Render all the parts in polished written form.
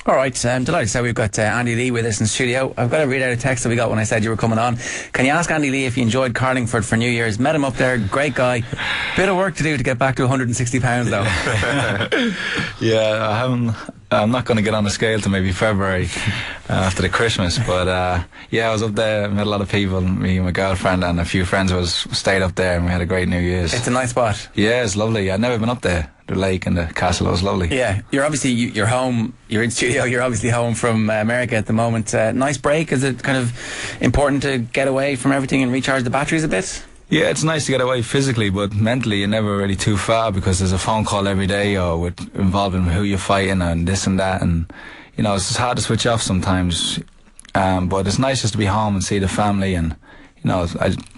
All right, I'm delighted to say we've got Andy Lee with us in the studio. I've got to read out a text that we got when I said you were coming on. Can you ask Andy Lee if he enjoyed Carlingford for New Year's? Met him up there, great guy. Bit of work to do to get back to £160 though. Yeah, I'm not going to get on the scale till maybe February after the Christmas, but yeah, I was up there, met a lot of people, me and my girlfriend and a few friends stayed up there, and we had a great New Year's. It's a nice spot. Yeah, it's lovely. I'd never been up there. The lake and the castle, it was lovely. Yeah, you're home, you're in studio, you're obviously home from America at the moment. Nice break. Is it kind of important to get away from everything and recharge the batteries a bit? Yeah, it's nice to get away physically, but mentally you're never really too far, because there's a phone call every day or involving who you're fighting and this and that, and you know, it's just hard to switch off sometimes, but it's nice just to be home and see the family. And you know,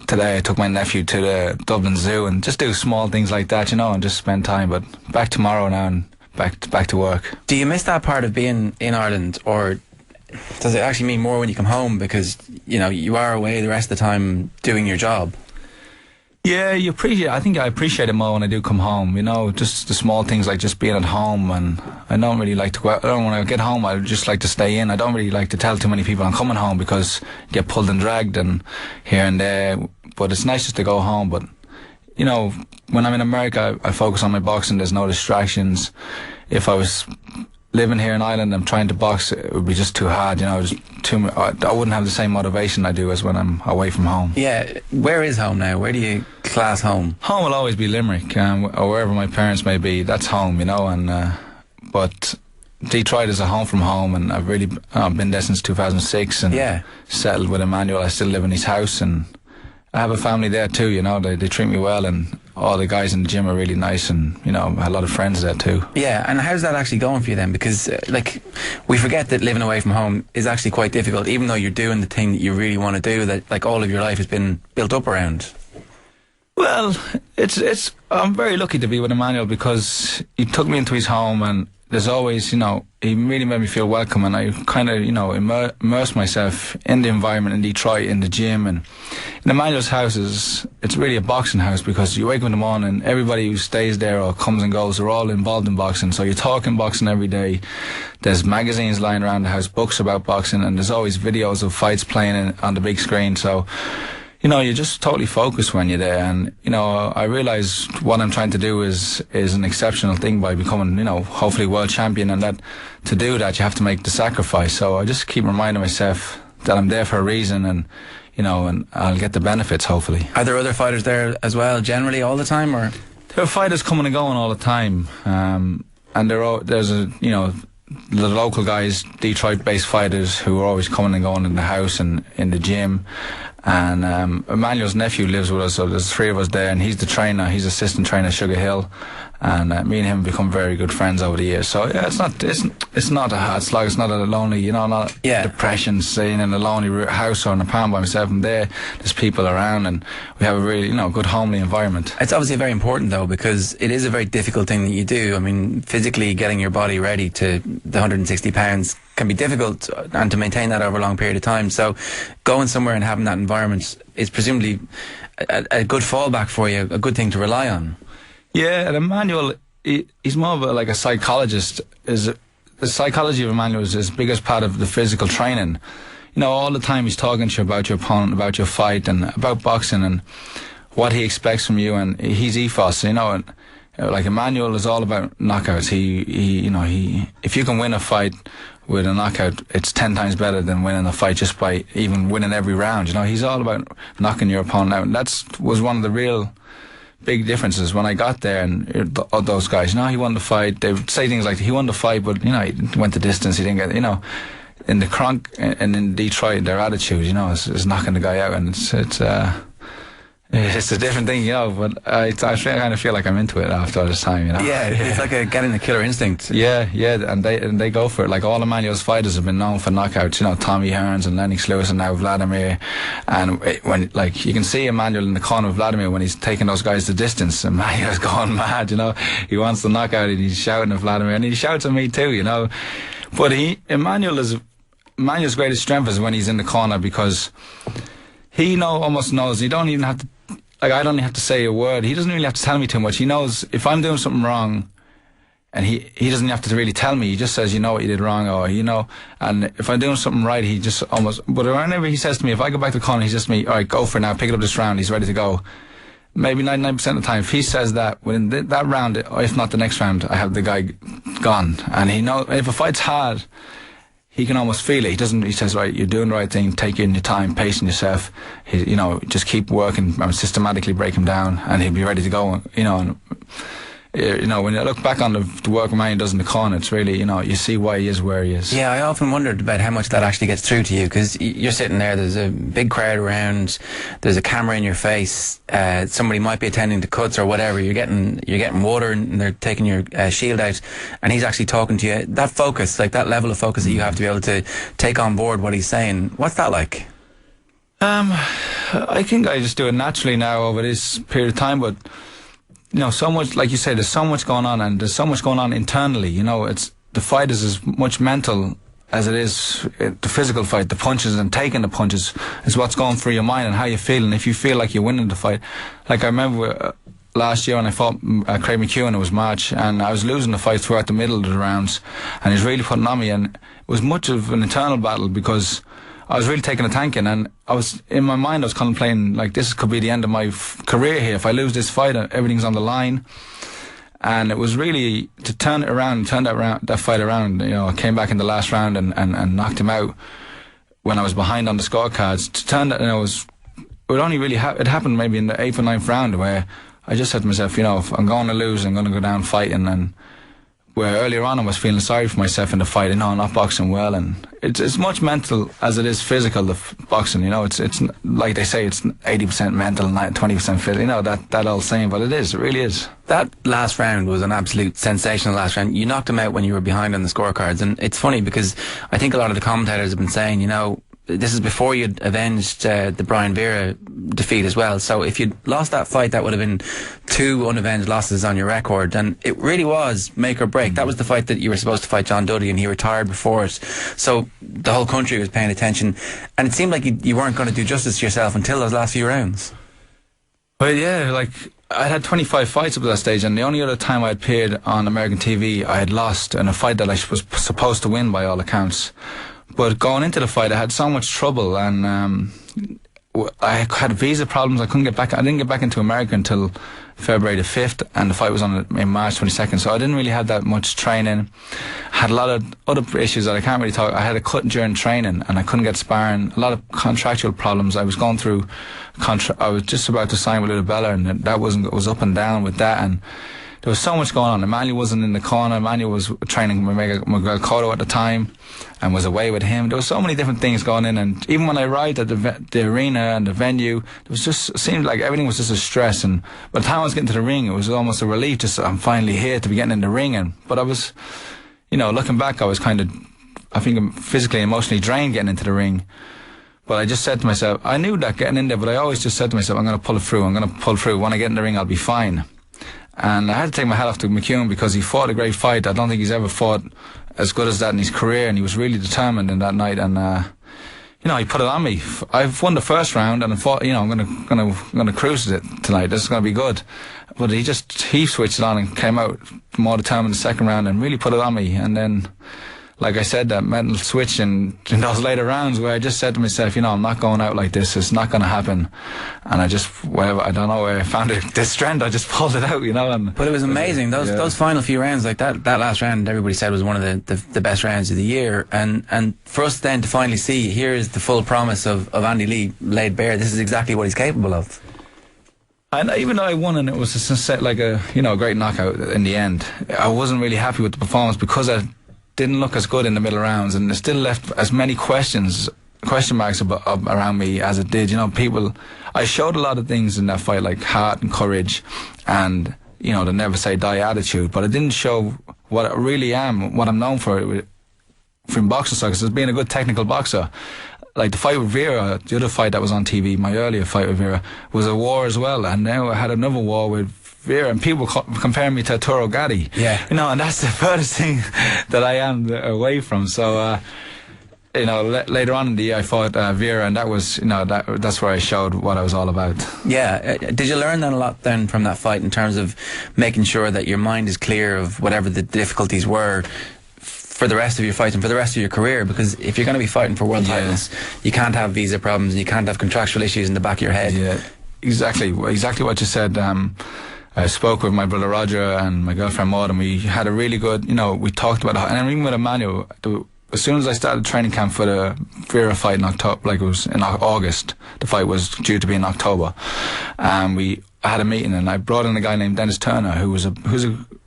today I took my nephew to the Dublin Zoo and just do small things like that, you know, and just spend time. But back tomorrow now and back to work. Do you miss that part of being in Ireland, or does it actually mean more when you come home, because you know you are away the rest of the time doing your job? Yeah, I think I appreciate it more when I do come home, you know, just the small things like just being at home. And I don't really like to go out. When I get home, I just like to stay in. I don't really like to tell too many people I'm coming home, because you get pulled and dragged and here and there. But it's nice just to go home. But, you know, when I'm in America, I focus on my boxing. There's no distractions. If I was living here in Ireland, I'm trying to box, it would be just too hard, you know, I wouldn't have the same motivation I do as when I'm away from home. Yeah, where is home now? Where do you class home? Home will always be Limerick, or wherever my parents may be, that's home, you know, and but Detroit is a home from home, and I've really been there since 2006, and settled with Emmanuel. I still live in his house, and I have a family there too, you know, they treat me well, and all the guys in the gym are really nice, and you know, I have a lot of friends there too. Yeah, and how's that actually going for you then? Because like, we forget that living away from home is actually quite difficult, even though you're doing the thing that you really want to do, that like all of your life has been built up around. Well, I'm very lucky to be with Emmanuel, because he took me into his home, and there's always, you know, he really made me feel welcome, and I kind of, you know, immersed myself in the environment in Detroit, in the gym. And in Emmanuel's house, it's really a boxing house, because you wake up in the morning, everybody who stays there or comes and goes are all involved in boxing, so you're talking boxing every day. There's magazines lying around the house, books about boxing, and there's always videos of fights playing on the big screen, so you know, you're just totally focused when you're there. And, you know, I realise what I'm trying to do is an exceptional thing by becoming, you know, hopefully world champion, and that to do that you have to make the sacrifice. So I just keep reminding myself that I'm there for a reason, and, you know, and I'll get the benefits, hopefully. Are there other fighters there as well, generally, all the time, or? There are fighters coming and going all the time. And there's you know, the local guys, Detroit-based fighters, who are always coming and going in the house and in the gym. And Emmanuel's nephew lives with us, so there's three of us there, and he's the trainer, he's assistant trainer at Sugar Hill, and me and him have become very good friends over the years. So yeah, it's not a hard slog, it's not a lonely, you know, not depression, staying in a lonely house or an apartment by myself. And there's people around, and we have a really, you know, good homely environment. It's obviously very important though, because it is a very difficult thing that you do. I mean, physically getting your body ready to the £160 can be difficult, and to maintain that over a long period of time. So going somewhere and having that environment is presumably a good fallback for you, a good thing to rely on. Yeah, and Emmanuel, he's more of a psychologist. The psychology of Emmanuel is his biggest part of the physical training. You know, all the time he's talking to you about your opponent, about your fight, and about boxing, and what he expects from you, and his ethos, you know. And like Emmanuel is all about knockouts. If you can win a fight with a knockout, it's 10 times better than winning a fight just by even winning every round. You know, he's all about knocking your opponent out, and that was one of the real big differences when I got there. And those guys, you know, he won the fight. They would say things like, he won the fight, but you know, he went the distance. He didn't get, you know, in the Kronk and in Detroit, their attitude, you know, is knocking the guy out, and it's a different thing, you know, but I kind of feel like I'm into it after all this time, you know. Yeah, it's like getting the killer instinct. Yeah, and they go for it. Like all Emmanuel's fighters have been known for knockouts, you know, Tommy Hearns and Lennox Lewis and now Vladimir. And when, like, you can see Emmanuel in the corner of Vladimir when he's taking those guys the distance. Emmanuel's going mad, you know. He wants the knockout, and he's shouting at Vladimir, and he shouts at me too, you know. But Emmanuel's greatest strength is when he's in the corner, because he almost knows. You don't even have to. Like, I don't have to say a word. He doesn't really have to tell me too much. He knows if I'm doing something wrong, And he doesn't have to really tell me. He just says, you know what you did wrong, or, you know, and if I'm doing something right, he just almost, but whenever he says to me, if I go back to the corner, he says to me, all right, go for it now, pick it up this round, he's ready to go. Maybe 99% of the time, if he says that, within that round, if not the next round, I have the guy gone. And he knows, if a fight's hard, he can almost feel it. He says, right, you're doing the right thing, take in your time, pacing yourself, you know, just keep working, systematically break him down, and he'll be ready to go, you know. And, you know, when you look back on the work Manny does in the corner, it's really, you know, you see why he is where he is. Yeah, I often wondered about how much that actually gets through to you, because you're sitting there, there's a big crowd around, there's a camera in your face, somebody might be attending to cuts or whatever, you're getting water and they're taking your shield out, and he's actually talking to you. That focus, like that level of focus that you have to be able to take on board what he's saying, what's that like? I think I just do it naturally now over this period of time, but you know, so much, like you say, there's so much going on, and there's so much going on internally. You know, the fight is as much mental as it is the physical fight. The punches and taking the punches is what's going through your mind and how you feel. And if you feel like you're winning the fight, like I remember last year when I fought Craig McEwan, it was March, and I was losing the fight throughout the middle of the rounds, and he's really putting on me, and it was much of an internal battle because I was really taking a tanking, and I was, in my mind, I was contemplating, like, this could be the end of my career here. If I lose this fight, everything's on the line. And it was really to turn that fight around. You know, I came back in the last round and knocked him out when I was behind on the scorecards. To turn that, and it only really it happened maybe in the 8th or 9th round, where I just said to myself, you know, if I'm going to lose, I'm going to go down fighting. And where earlier on I was feeling sorry for myself in the fight, you know, not boxing well, and it's as much mental as it is physical, the boxing, you know. It's like they say, it's 80% mental and 20% physical, you know, that old saying, but it really is. That last round was an absolute sensational last round. You knocked him out when you were behind on the scorecards, and it's funny because I think a lot of the commentators have been saying, you know, this is before you'd avenged the Brian Vera defeat as well. So if you'd lost that fight, that would have been 2 unavenged losses on your record. And it really was make or break. That was the fight that you were supposed to fight John Duddy, and he retired before it. So the whole country was paying attention. And it seemed like you weren't going to do justice to yourself until those last few rounds. Well, yeah, like, I had 25 fights up to that stage, and the only other time I had appeared on American TV, I had lost in a fight that I was supposed to win by all accounts. But going into the fight, I had so much trouble, and I had visa problems. I didn't get back into America until February the 5th, and the fight was on in March 22nd. So I didn't really have that much training. I had a lot of other issues that I can't really talk. I had a cut during training, and I couldn't get sparring. A lot of contractual problems. I was going through I was just about to sign with Little Bella, and that was up and down with that, and there was so much going on. Emmanuel wasn't in the corner. Emmanuel was training Miguel Cotto at the time and was away with him. There was so many different things going in, and even when I arrived at the arena and the venue, it seemed like everything was just a stress. And by the time I was getting to the ring, it was almost a relief. Just, I'm finally here to be getting in the ring. But I was, you know, looking back, I was kind of, I think, I'm physically and emotionally drained getting into the ring. But I just said to myself, I knew that getting in there, but I always just said to myself, I'm going to pull it through. I'm going to pull through. When I get in the ring, I'll be fine. And I had to take my hat off to McEwan because he fought a great fight. I don't think he's ever fought as good as that in his career, and he was really determined in that night. And you know, he put it on me. I've won the first round, and I thought, you know, I'm gonna cruise it tonight. This is gonna be good. But he switched it on and came out more determined the second round and really put it on me. And then, like I said, that mental switch in those later rounds where I just said to myself, you know, I'm not going out like this. It's not going to happen. And I don't know where I found the strength. I just pulled it out, you know. But it was amazing. Those final few rounds, like that last round, everybody said was one of the best rounds of the year. And for us then to finally see, here is the full promise of Andy Lee laid bare. This is exactly what he's capable of. And even though I won, and it was a great knockout in the end, I wasn't really happy with the performance because I didn't look as good in the middle rounds, and it still left as many question marks around me as it did. You know, I showed a lot of things in that fight, like heart and courage, and, you know, the never say die attitude, but I didn't show what I really am, what I'm known for from boxing circus, as being a good technical boxer. Like the fight with Vera, the other fight that was on TV, my earlier fight with Vera, was a war as well, and now I had another war with Vera, and people comparing me to Arturo Gatti. Yeah. You know, and that's the furthest thing that I am away from. So, later on in the year I fought Vera, and that was, that's where I showed what I was all about. Yeah. Did you learn then a lot then from that fight in terms of making sure that your mind is clear of whatever the difficulties were for the rest of your fight and for the rest of your career? Because if you're going to be fighting for world titles, you can't have visa problems, you can't have contractual issues in the back of your head. Yeah, exactly what you said. I spoke with my brother Roger and my girlfriend Maud, and we had a really good, we talked about it. And even with Emmanuel, as soon as I started training camp for the Vera fight in October, like it was in August, the fight was due to be in October, and we had a meeting, and I brought in a guy named Dennis Turner, who's a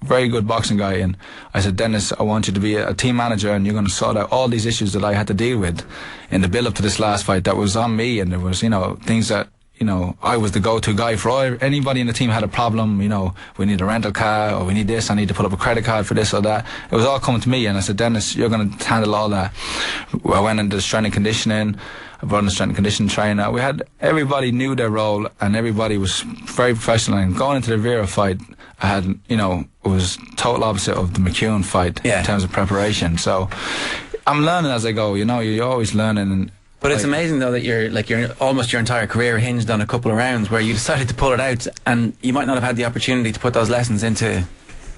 very good boxing guy, and I said, Dennis, I want you to be a team manager, and you're going to sort out all these issues that I had to deal with in the build up to this last fight that was on me, and there was, things that, I was the go-to guy for anybody in the team had a problem, we need a rental car, or we need this, I need to put up a credit card for this or that. It was all coming to me, and I said, Dennis, you're going to handle all that. I went into strength and conditioning, I brought in a strength and conditioning trainer. We had, everybody knew their role, and everybody was very professional. And going into the Vera fight, I had, it was total opposite of the McEwan fight in terms of preparation. So I'm learning as I go, you're always learning. But it's amazing though that you're almost your entire career hinged on a couple of rounds where you decided to pull it out, and you might not have had the opportunity to put those lessons into.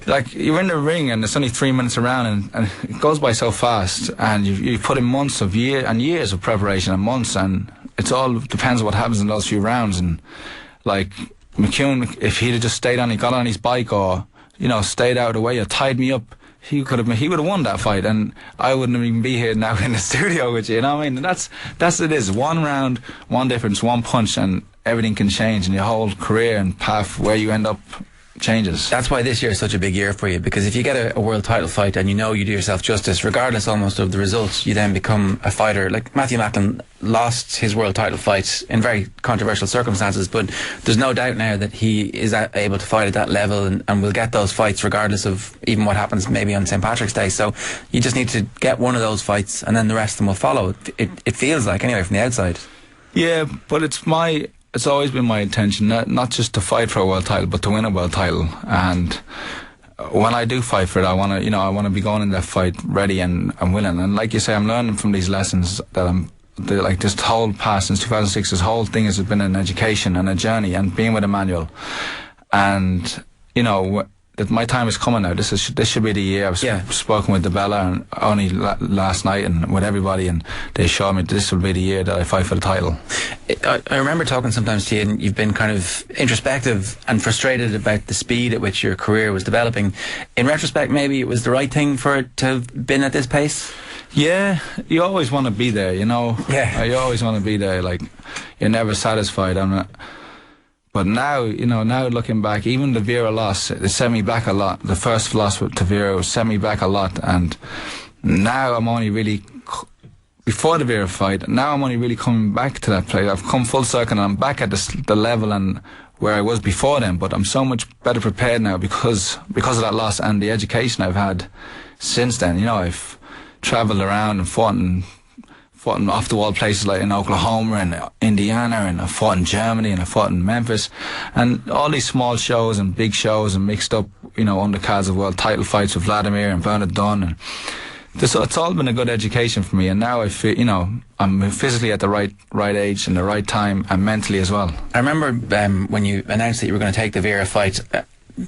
Like, you're in the ring and it's only 3 minutes around, and it goes by so fast, and you put in months of years of preparation, and months, and it's all depends on what happens in those few rounds. And like McEwan, if he'd have just stayed on, he got on his bike, or stayed out of the way, or tied me up, he would have won that fight, and I wouldn't even be here now in the studio with you. You know what I mean? And that's it is. One round, one difference, one punch, and everything can change, and your whole career and path where you end up changes. That's why this year is such a big year for you, because if you get a world title fight and you do yourself justice, regardless almost of the results, you then become a fighter. Like Matthew Macklin lost his world title fight in very controversial circumstances, but there's no doubt now that he is able to fight at that level, and will get those fights regardless of even what happens maybe on St. Patrick's Day. So you just need to get one of those fights, and then the rest of them will follow. It feels like, anyway, from the outside. Yeah, but it's always been my intention not just to fight for a world title, but to win a world title. And when I do fight for it, I want to be going in that fight ready and willing. And like you say, I'm learning from these lessons that like this whole past since 2006, this whole thing has been an education and a journey, and being with Emmanuel. And that my time is coming now. This should be the year. I've spoken with DeBella and only last night, and with everybody, and they showed me this will be the year that I fight for the title. I remember talking sometimes to you, and you've been kind of introspective and frustrated about the speed at which your career was developing. In retrospect, maybe it was the right thing for it to have been at this pace? Yeah, you always want to be there, Yeah. You always want to be there, like, you're never satisfied. But now, now looking back, even the Vera loss, it set me back a lot. The first loss to Vera set me back a lot, and now I'm only really, before the Vera fight, now I'm only really coming back to that place. I've come full circle, and I'm back at the level and where I was before then, but I'm so much better prepared now because of that loss and the education I've had since then. I've travelled around and fought in off the wall places like in Oklahoma and Indiana, and I fought in Germany, and I fought in Memphis, and all these small shows and big shows, and mixed up, undercards of world title fights with Vladimir and Bernard Dunn, and it's all been a good education for me. And now I feel, I'm physically at the right age and the right time, and mentally as well. I remember when you announced that you were going to take the Vera fight,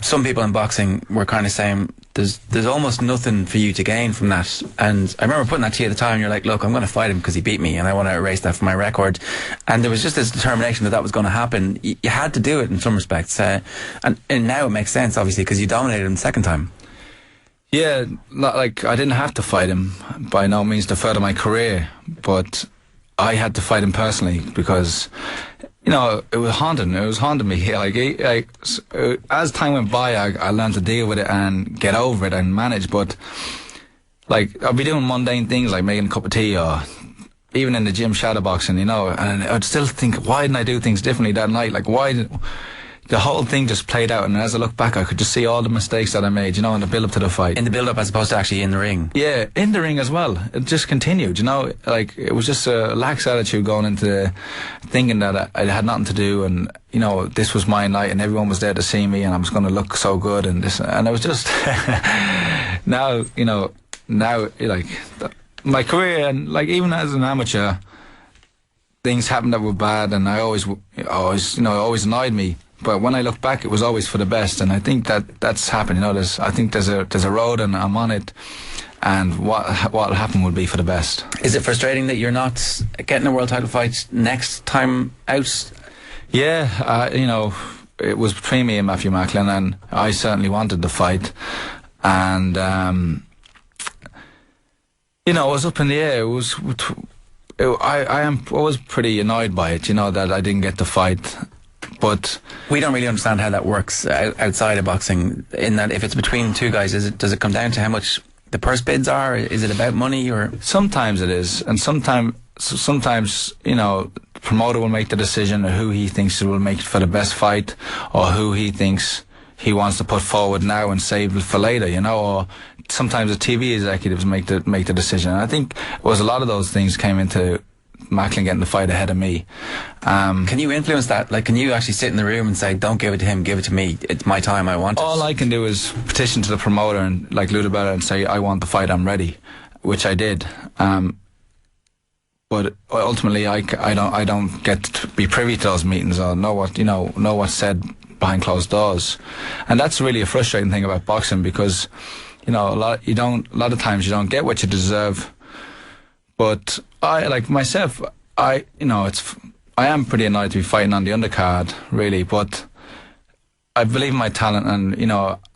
some people in boxing were kind of saying there's almost nothing for you to gain from that. And I remember putting that to you at the time, and you're like, look, I'm going to fight him because he beat me, and I want to erase that from my record. And there was just this determination that was going to happen. You had to do it in some respects, and now it makes sense, obviously, because you dominated him the second time. Yeah, like, I didn't have to fight him by no means to further my career, but I had to fight him personally because it was haunting. It was haunting me. Like as time went by, I learned to deal with it and get over it and manage. But like, I'd be doing mundane things like making a cup of tea, or even in the gym shadowboxing, and I'd still think, why didn't I do things differently that night? Like, the whole thing just played out, and as I look back, I could just see all the mistakes that I made, in the build-up to the fight. In the build-up, as opposed to actually in the ring. Yeah, in the ring as well. It just continued, like, it was just a lax attitude going into thinking that I had nothing to do, and, this was my night, and everyone was there to see me, and I was going to look so good, and it was just, now, like, my career, and like even as an amateur, things happened that were bad, and I always annoyed me. But when I look back, it was always for the best, and I think that's happened. I think there's a road, and I'm on it, and what'll happen will be for the best. Is it frustrating that you're not getting a world title fight next time out? Yeah, it was between me and Matthew Macklin, and I certainly wanted the fight, and it was up in the air. I was pretty annoyed by it, that I didn't get the fight. But we don't really understand how that works outside of boxing. In that, if it's between two guys, does it come down to how much the purse bids are? Is it about money, or sometimes it is, and sometimes the promoter will make the decision of who he thinks will make it for the best fight, or who he thinks he wants to put forward now and save it for later. Or sometimes the TV executives make the decision. And I think it was a lot of those things came into Macklin getting the fight ahead of me. Can you influence that? Like, can you actually sit in the room and say, don't give it to him, give it to me, it's my time, I want it? All I can do is petition to the promoter and like Ludabella and say, I want the fight, I'm ready, which I did. But ultimately I don't get to be privy to those meetings or know what's said behind closed doors. And that's really a frustrating thing about boxing, because a lot of times you don't get what you deserve. But I am pretty annoyed to be fighting on the undercard, really. But I believe in my talent, and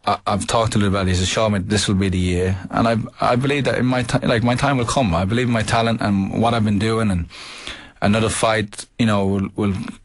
I've talked to Ludabella. He's assured me this will be the year, and I believe that my time will come. I believe in my talent and what I've been doing, and another fight, will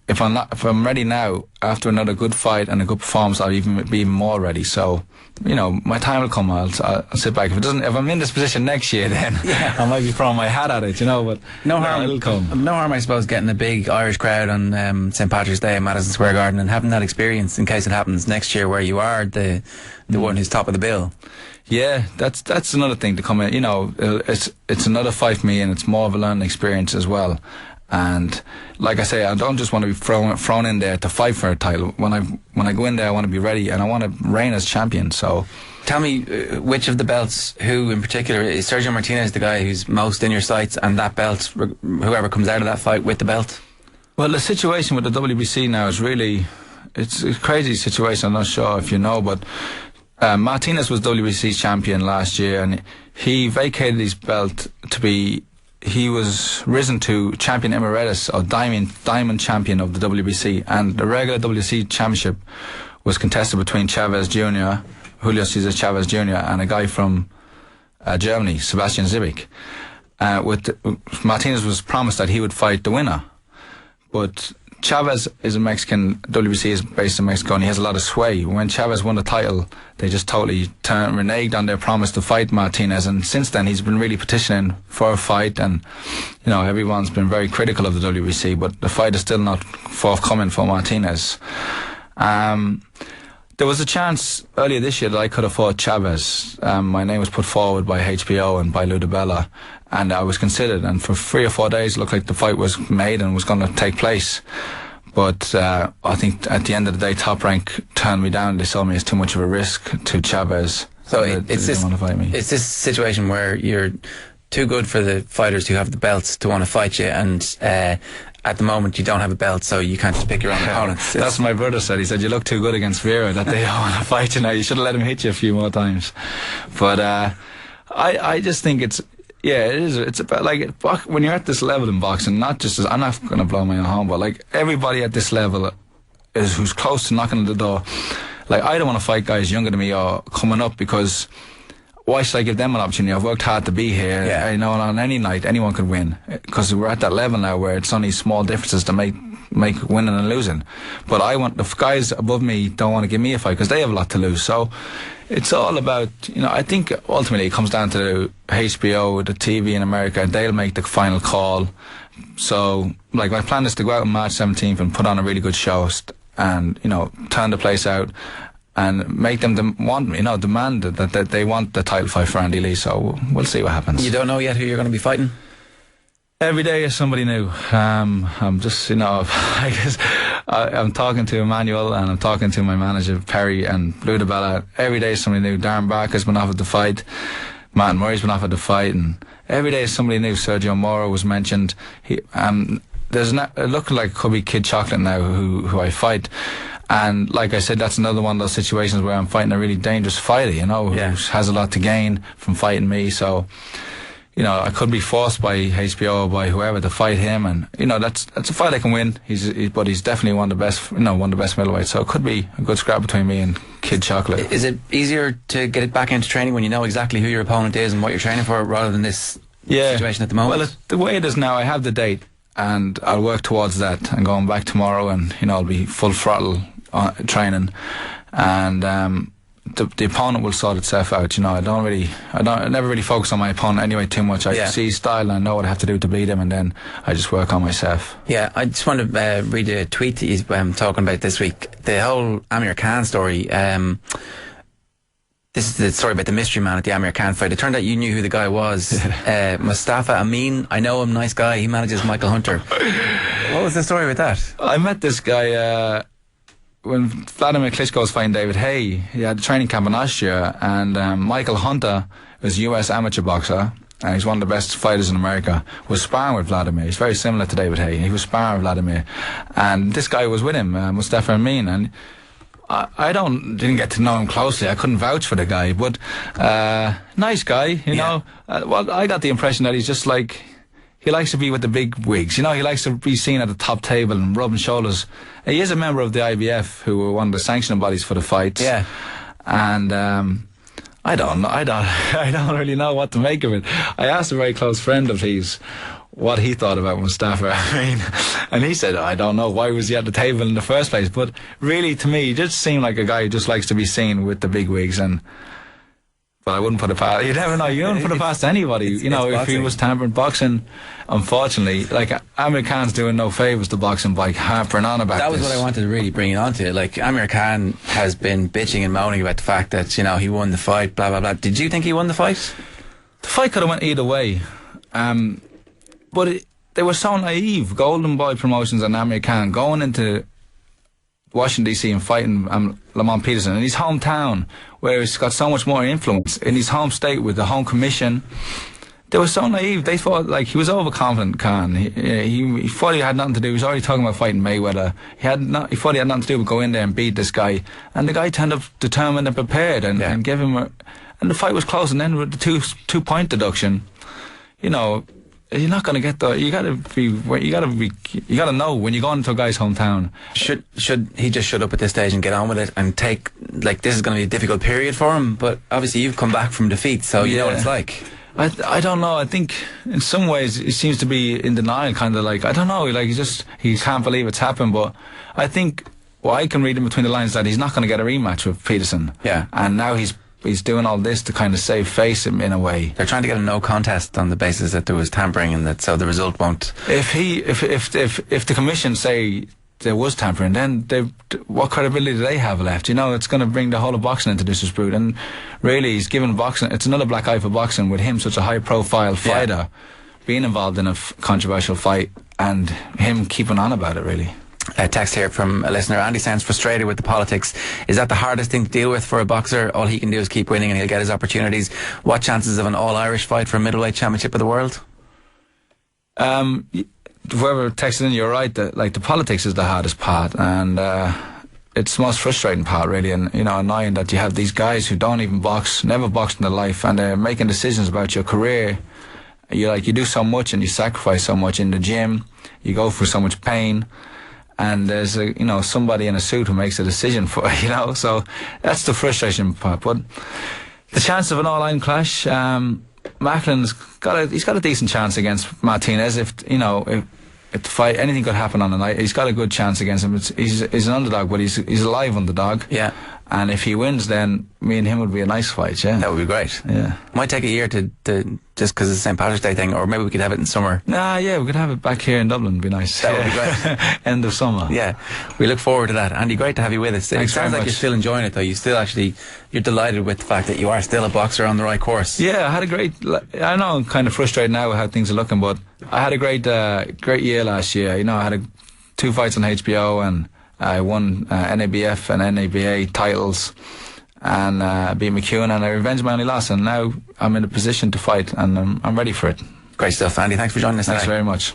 if I'm ready now, after another good fight and a good performance, I'll be even more ready. So, my time will come. I'll sit back. If I'm in this position next year, then I might be throwing my hat at it, but no harm. It'll come. No harm, I suppose, getting a big Irish crowd on St. Patrick's Day at Madison Square Garden and having that experience in case it happens next year, where you are the one who's top of the bill. Yeah, that's another thing to come in. It's another fight for me, and it's more of a learning experience as well. And like I say, I don't just want to be thrown in there to fight for a title. When I go in there, I want to be ready, and I want to reign as champion. So, tell me, which of the belts, who in particular, is Sergio Martinez the guy who's most in your sights, and that belt, whoever comes out of that fight with the belt? Well, the situation with the WBC now is really, it's a crazy situation. I'm not sure if you know, but Martinez was WBC champion last year, and he vacated his belt to be. He was risen to champion emeritus, or diamond champion of the WBC, and the regular WBC championship was contested between Julio Cesar Chavez Jr. and a guy from Germany, Sebastian Zibik. Martinez was promised that he would fight the winner, but Chavez is a Mexican. WBC is based in Mexico, and he has a lot of sway. When Chavez won the title, they just totally reneged on their promise to fight Martinez, and since then he's been really petitioning for a fight, and everyone's been very critical of the WBC, but the fight is still not forthcoming for Martinez. There was a chance earlier this year that I could have fought Chavez. My name was put forward by HBO and by Ludabella, and I was considered, and for 3 or 4 days it looked like the fight was made and was going to take place. But I think at the end of the day, Top Rank turned me down. They saw me as too much of a risk to Chavez. So it's this situation where you're too good for the fighters who have the belts to want to fight you, and at the moment you don't have a belt, so you can't just pick your own opponents. That's what my brother said. He said, you look too good against Vera, that they don't want to fight you now. You should have let him hit you a few more times. But I just think it is. It's about, like, when you're at this level in boxing, not just I'm not going to blow my own horn, but like everybody at this level who's close to knocking on the door. Like, I don't want to fight guys younger than me or coming up, because why should I give them an opportunity? I've worked hard to be here. Yeah. And on any night, anyone could win, because we're at that level now where it's only small differences to make winning and losing. But the guys above me don't want to give me a fight because they have a lot to lose. So it's all about, I think ultimately it comes down to HBO, the TV in America. They'll make the final call. So, like, my plan is to go out on March 17th and put on a really good show, and turn the place out and make them demand that they want the title fight for Andy Lee. So we'll see what happens. You don't know yet who you're going to be fighting? Every day is somebody new. I'm just, I guess I'm talking to Emmanuel, and I'm talking to my manager Perry and Ludabella. Every day is somebody new. Darren Barker's been offered the fight. Matt Murray's been offered the fight, and every day somebody new. Sergio Moro was mentioned. There's looking like it could be Kid Chocolate now who I fight. And like I said, that's another one of those situations where I'm fighting a really dangerous fighter, you know, who has a lot to gain from fighting me. So, you know, I could be forced by HBO or by whoever to fight him, and you know that's a fight I can win. But he's definitely one of the best, one of the best middleweights. So it could be a good scrap between me and Kid Chocolate. Is it easier to get it back into training when you know exactly who your opponent is and what you're training for, rather than this situation at the moment? Well, the way it is now, I have the date, and I'll work towards that. I'm going back tomorrow, and you know I'll be full throttle training, and the opponent will sort itself out. You know, I never really focus on my opponent anyway too much. I see his style and I know what I have to do to beat him, and then I just work on myself. Yeah, I just want to read a tweet that he's talking about this week. The whole Amir Khan story. This is the story about the mystery man at the Amir Khan fight. It turned out you knew who the guy was. Mustafa Amin. I know him, nice guy. He manages Michael Hunter. What was the story with that? I met this guy when Vladimir Klitschko was fighting David Haye. He had a training camp in Austria, and Michael Hunter is a US amateur boxer, and he's one of the best fighters in America, was sparring with Vladimir. He's very similar to David Haye. He was sparring with Vladimir, and this guy was with him, Mustafa Amin, and I didn't get to know him closely. I couldn't vouch for the guy, but nice guy, you know. Well, I got the impression that he's just like, he likes to be with the big wigs, you know. He likes to be seen at the top table and rubbing shoulders. He is a member of the IBF, who were one of the sanctioning bodies for the fights. Yeah, and I don't know. I don't really know what to make of it. I asked a very close friend of his what he thought about Mustafa. And he said, I don't know, why was he at the table in the first place? But really, to me, he just seemed like a guy who just likes to be seen with the big wigs. But I wouldn't put it past. You never know. You don't put it past anybody. You know, if he was tampering boxing, unfortunately, like Amir Khan's doing no favors to boxing by harping on about that. This was what I wanted to really bring it on to. Like, Amir Khan has been bitching and moaning about the fact that, you know, he won the fight, blah blah blah. Did you think he won the fight? The fight could have went either way, but they were so naive. Golden Boy Promotions and Amir Khan going into Washington DC and fighting Lamont Peterson in his hometown, where he's got so much more influence, in his home state with the home commission. They were so naive. They thought, like, he was overconfident, Khan. He thought he had nothing to do. He was already talking about fighting Mayweather. He thought he had nothing to do but go in there and beat this guy. And the guy turned up determined and prepared, and gave him and the fight was close. And then with the two-point deduction, you know, you're not going to get you got to know when you go into a guy's hometown. Should he just shut up at this stage and get on with it and take, like, this is going to be a difficult period for him, but obviously you've come back from defeat, so you know what it's like. I don't know. I think in some ways he seems to be in denial, kind of like, I don't know, like he can't believe it's happened. But I think what I can read in between the lines is that he's not going to get a rematch with Peterson. Yeah, and now he's doing all this to kind of save face in a way. They're trying to get a no contest on the basis that there was tampering, and that so the result won't. If the commission say there was tampering, then what credibility do they have left? You know, it's going to bring the whole of boxing into disrepute. And really, he's given boxing, it's another black eye for boxing, with him such a high profile fighter being involved in a controversial fight, and him keeping on about it, really. A text here from a listener. Andy sounds frustrated with the politics. Is that the hardest thing to deal with for a boxer? All he can do is keep winning and he'll get his opportunities. What chances of an all-Irish fight for a middleweight championship of the world? Whoever texted in, you're right, that like the politics is the hardest part, and it's the most frustrating part, really. And you know, annoying that you have these guys who don't even box, never boxed in their life, and they're making decisions about your career. You do so much and you sacrifice so much in the gym, you go through so much pain, and there's somebody in a suit who makes a decision for so that's the frustration part. But the chance of an all-out clash, Macklin's got a decent chance against Martinez. If the fight, anything could happen on the night. He's got a good chance against him. He's an underdog, but he's a live underdog. Yeah. And if he wins, then me and him would be a nice fight. Yeah, that would be great. Yeah, might take a year to just because it's the St. Patrick's Day thing, or maybe we could have it in summer. We could have it back here in Dublin. It'd be nice. That would be great. End of summer. Yeah, we look forward to that. Andy, great to have you with us. It sounds like you're still enjoying it, though. You're delighted with the fact that you are still a boxer on the right course. Yeah, I had a great. I know I'm kind of frustrated now with how things are looking, but I had a great year last year. I had 2 fights on HBO, and I won NABF and NABA titles. and beat McEwan, and I revenged my only loss, and now I'm in a position to fight, and I'm ready for it. Great stuff, Andy. Thanks for joining us today. Thanks very much.